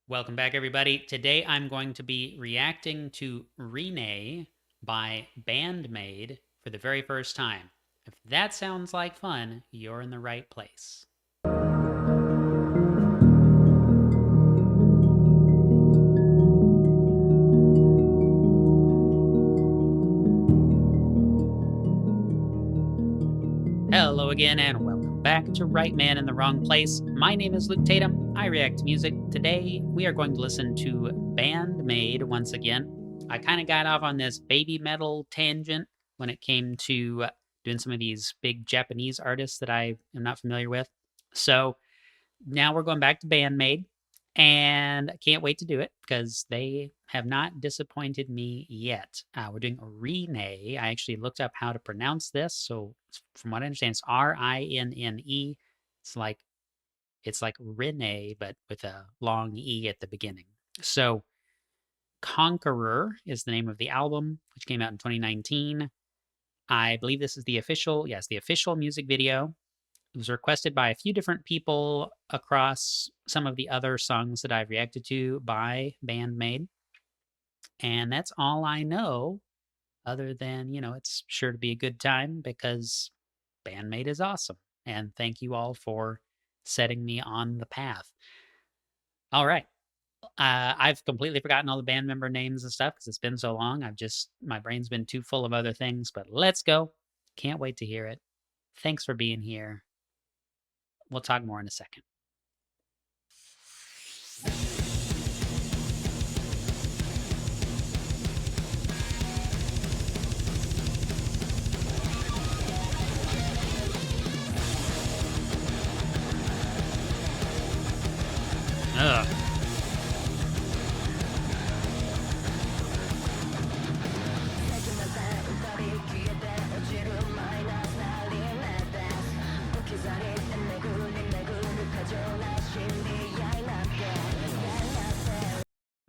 Welcome back, everybody. Today I'm going to be reacting to Rinne by Maid for the very first time. If that sounds like fun, you're in the right place. Hello again, and welcome back to Right Man in the Wrong Place. My name is Luke Tatum. I react to music. Today, we are going to listen to Maid once again. I kind of got off on this baby metal tangent when it came to doing some of these big Japanese artists that I am not familiar with. So now we're going back to Maid, and I can't wait to do it because they have not disappointed me yet. We're doing Rinne. I actually looked up how to pronounce this. So from what I understand, it's Rinne. It's like Rinne, but with a long E at the beginning. So Conqueror is the name of the album, which came out in 2019. I believe this is the official music video. It was requested by a few different people across some of the other songs that I've reacted to by Maid. And that's all I know, other than, it's sure to be a good time because Maid is awesome. And thank you all for setting me on the path. All right. I've completely forgotten all the band member names and stuff because it's been so long. My brain's been too full of other things, but let's go. Can't wait to hear it. Thanks for being here. We'll talk more in a second. Ugh.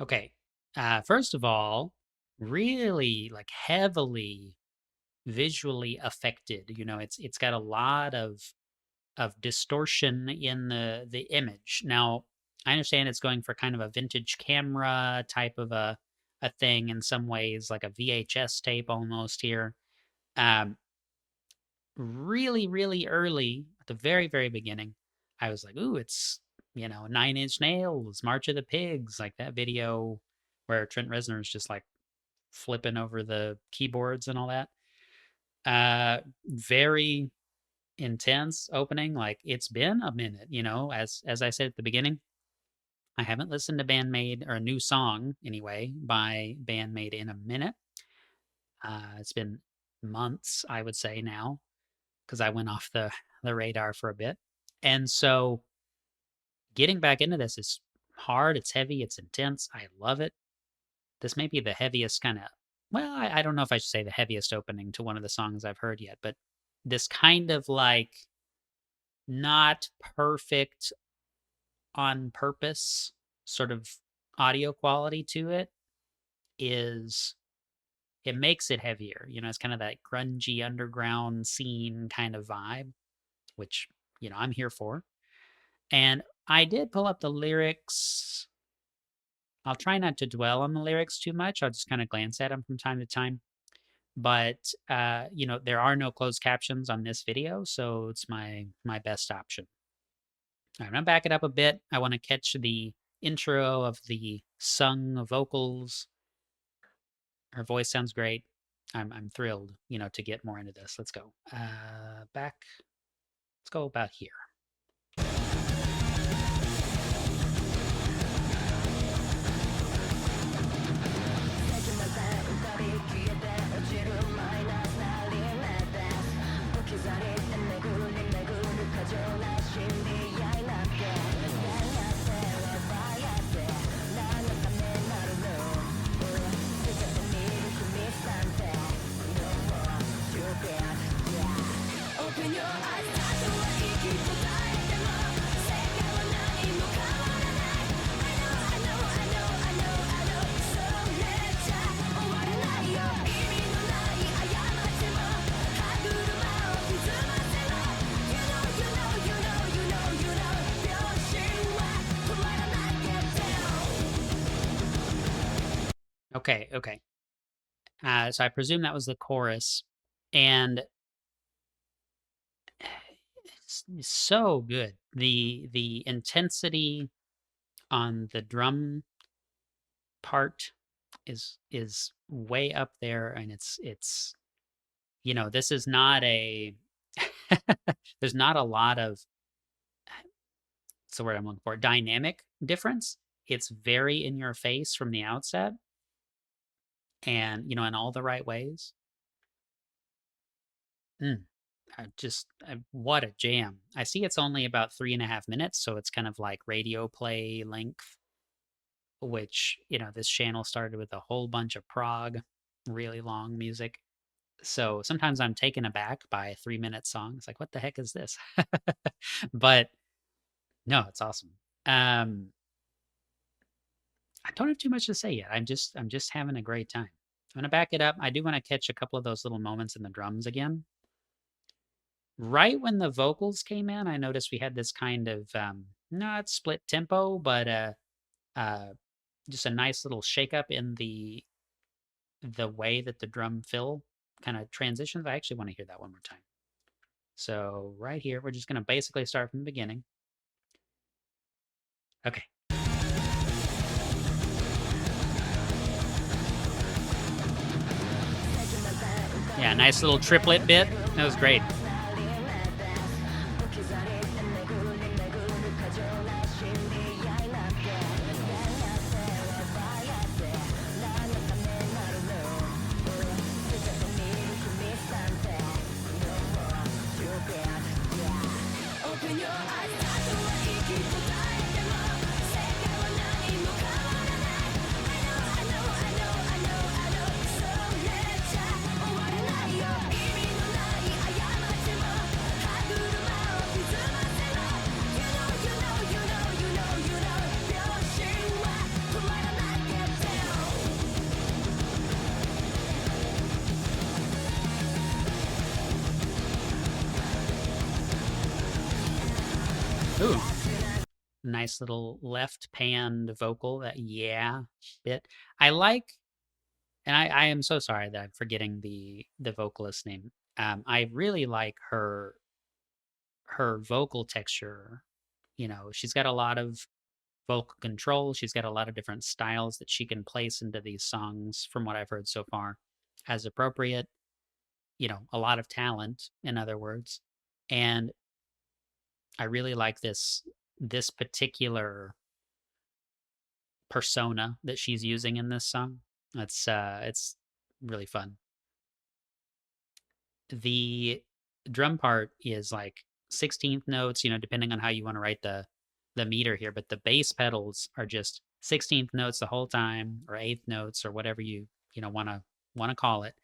Okay. First of all, really like heavily visually affected. It's got a lot of distortion in the image. Now, I understand it's going for kind of a vintage camera type of a thing in some ways, like a VHS tape almost here. Um, really, really early at the very, very beginning, I was like, ooh, it's, Nine Inch Nails, March of the Pigs, like that video where Trent Reznor's just like flipping over the keyboards and all that. Very intense opening. Like it's been a minute, as I said at the beginning, I haven't listened to Maid or a new song anyway by Maid in a minute. It's been months, I would say now, because I went off the radar for a bit. And so getting back into this is hard, it's heavy, it's intense. I love it. This may be the heaviest kind of, well, I don't know if I should say the heaviest opening to one of the songs I've heard yet, but this kind of like not perfect on purpose sort of audio quality to it it makes it heavier. It's kind of that grungy underground scene kind of vibe, which, I'm here for. And I did pull up the lyrics. I'll try not to dwell on the lyrics too much. I'll just kind of glance at them from time to time. But there are no closed captions on this video, so it's my best option. All right, I'm gonna back it up a bit. I want to catch the intro of the sung vocals. Her voice sounds great. I'm thrilled, to get more into this. Let's go. Back. Let's go about here. Open your eyes, that's the way you keep Okay, okay. So I presume that was the chorus, and it's so good. The intensity on the drum part is way up there, and it's this is not a there's not a lot of what's the word I'm looking for, dynamic difference. It's very in your face from the outset, and in all the right ways. Mm, what a jam. I see it's only about 3.5 minutes, so it's kind of like radio play length, which, this channel started with a whole bunch of prog, really long music. So sometimes I'm taken aback by 3-minute songs. Like, what the heck is this? But no, it's awesome. I don't have too much to say yet. I'm just having a great time. I'm gonna back it up. I do want to catch a couple of those little moments in the drums again. Right when the vocals came in, I noticed we had this kind of not split tempo, but uh, just a nice little shake up in the way that the drum fill kind of transitions. I actually want to hear that one more time. So right here, we're just gonna basically start from the beginning. Okay. Yeah, nice little triplet bit. That was great. Ooh. Nice little left panned vocal, that yeah bit. I like, and I am so sorry that I'm forgetting the vocalist name. I really like her vocal texture. She's got a lot of vocal control. She's got a lot of different styles that she can place into these songs, from what I've heard so far, as appropriate. A lot of talent, in other words. And I really like this particular persona that she's using in this song. It's really fun. The drum part is like 16th notes, depending on how you want to write the meter here, but the bass pedals are just 16th notes the whole time, or eighth notes, or whatever you want to call it.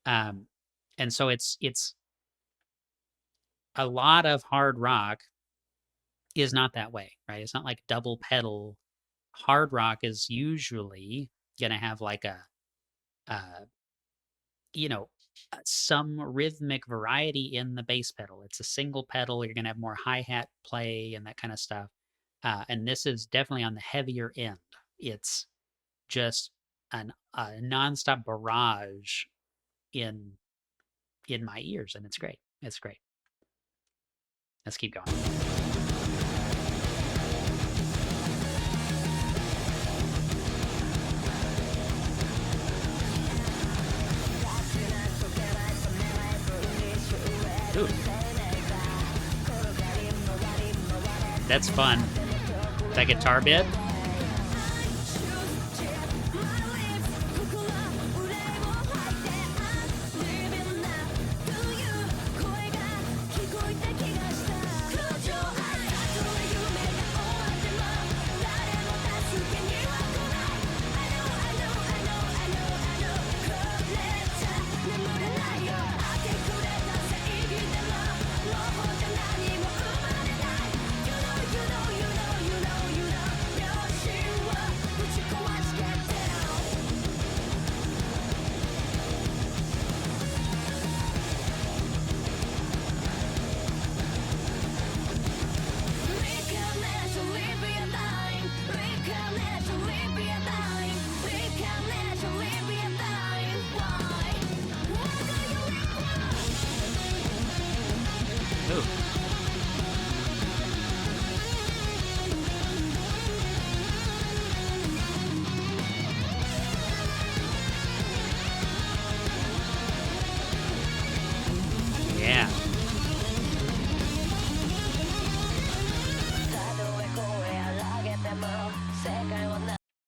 Um and so it's a lot of hard rock is not that way, right? It's not like double pedal. Hard rock is usually gonna have like uh, you know, some rhythmic variety in the bass pedal. It's a single pedal. You're gonna have more hi hat play and that kind of stuff. And this is definitely on the heavier end. It's just a nonstop barrage in my ears, and it's great. It's great. Let's keep going. Ooh. That's fun. That guitar bit.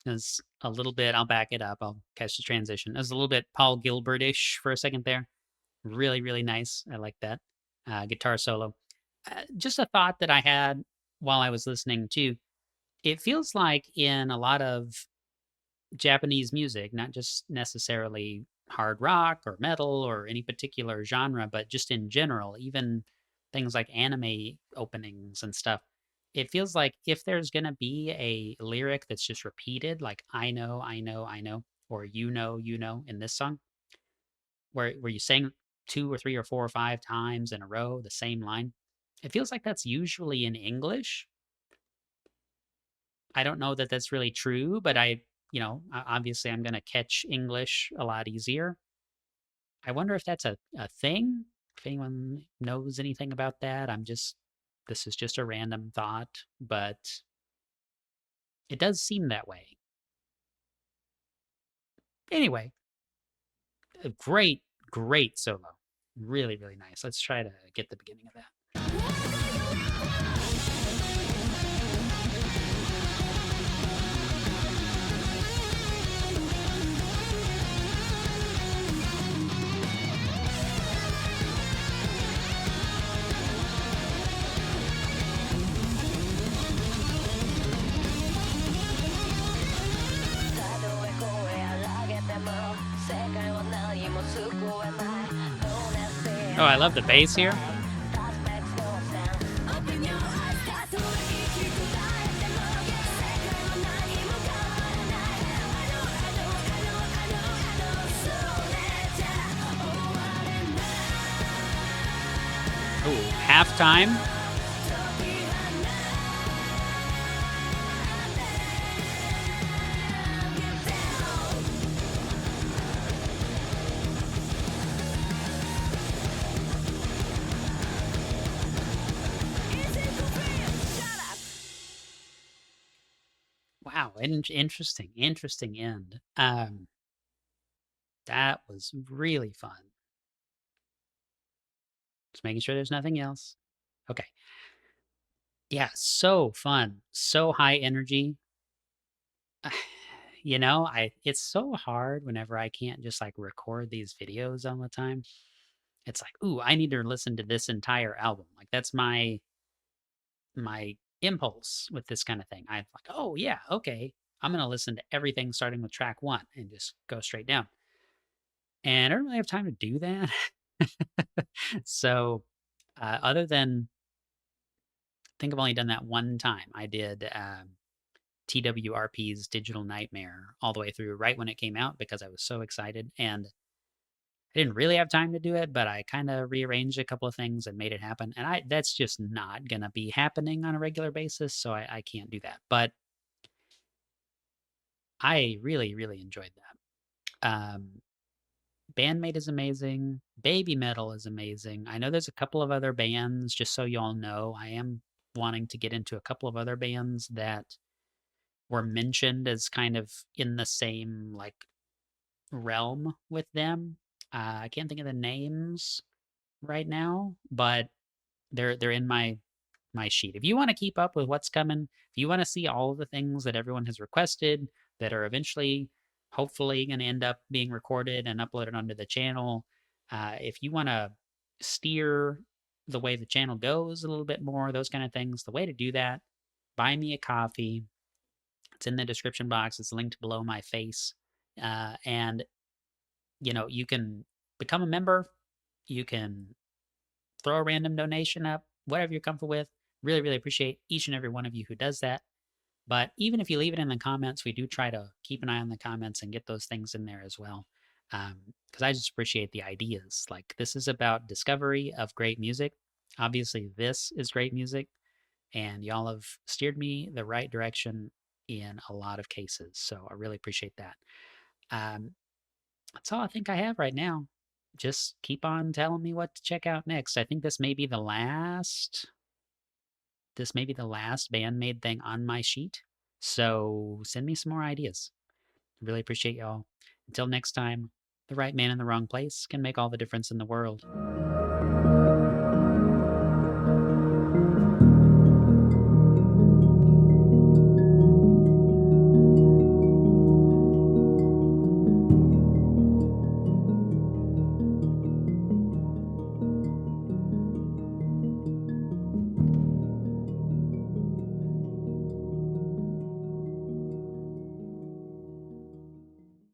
Is a little bit, I'll back it up, I'll catch the transition. It was a little bit Paul Gilbert-ish for a second there. Really, really nice. I like that. Guitar solo. Just a thought that I had while I was listening too. It feels like in a lot of Japanese music, not just necessarily hard rock or metal or any particular genre, but just in general, even things like anime openings and stuff. It feels like if there's going to be a lyric that's just repeated, like I know, I know, I know, or you know, in this song, where you sing two or three or four or five times in a row the same line, it feels like that's usually in English. I don't know that that's really true, but obviously I'm going to catch English a lot easier. I wonder if that's a thing. If anyone knows anything about that, this is just a random thought, but it does seem that way. Anyway, a great, great solo. Really, really nice. Let's try to get the beginning of that. Oh, I love the bass here. Oh, halftime. Wow, interesting, interesting end. That was really fun. Just making sure there's nothing else. Okay. Yeah, so fun, so high energy. I it's so hard whenever I can't just like record these videos all the time. It's like, ooh, I need to listen to this entire album. Like that's my impulse with this kind of thing. I'm like, oh yeah, okay. I'm gonna listen to everything starting with track one and just go straight down. And I don't really have time to do that. So other than I think I've only done that one time. I did TWRP's Digital Nightmare all the way through right when it came out because I was so excited. And I didn't really have time to do it, but I kind of rearranged a couple of things and made it happen. And that's just not gonna be happening on a regular basis, so I can't do that. But I really, really enjoyed that. Bandmate is amazing. Baby Metal is amazing. I know there's a couple of other bands, just so y'all know. I am wanting to get into a couple of other bands that were mentioned as kind of in the same like realm with them. I can't think of the names right now, but they're in my sheet. If you want to keep up with what's coming, if you want to see all of the things that everyone has requested that are eventually, hopefully, going to end up being recorded and uploaded onto the channel, if you want to steer the way the channel goes a little bit more, those kind of things, the way to do that, buy me a coffee. It's in the description box. It's linked below my face. And, you can become a member. You can throw a random donation up, whatever you're comfortable with. Really, really appreciate each and every one of you who does that. But even if you leave it in the comments, we do try to keep an eye on the comments and get those things in there as well. Because I just appreciate the ideas. Like, this is about discovery of great music. Obviously, this is great music, and y'all have steered me the right direction in a lot of cases. So I really appreciate that. Um, that's all I think I have right now. Just keep on telling me what to check out next. I think this may be the last Bandmade thing on my sheet. So send me some more ideas. Really appreciate y'all. Until next time, the right man in the wrong place can make all the difference in the world.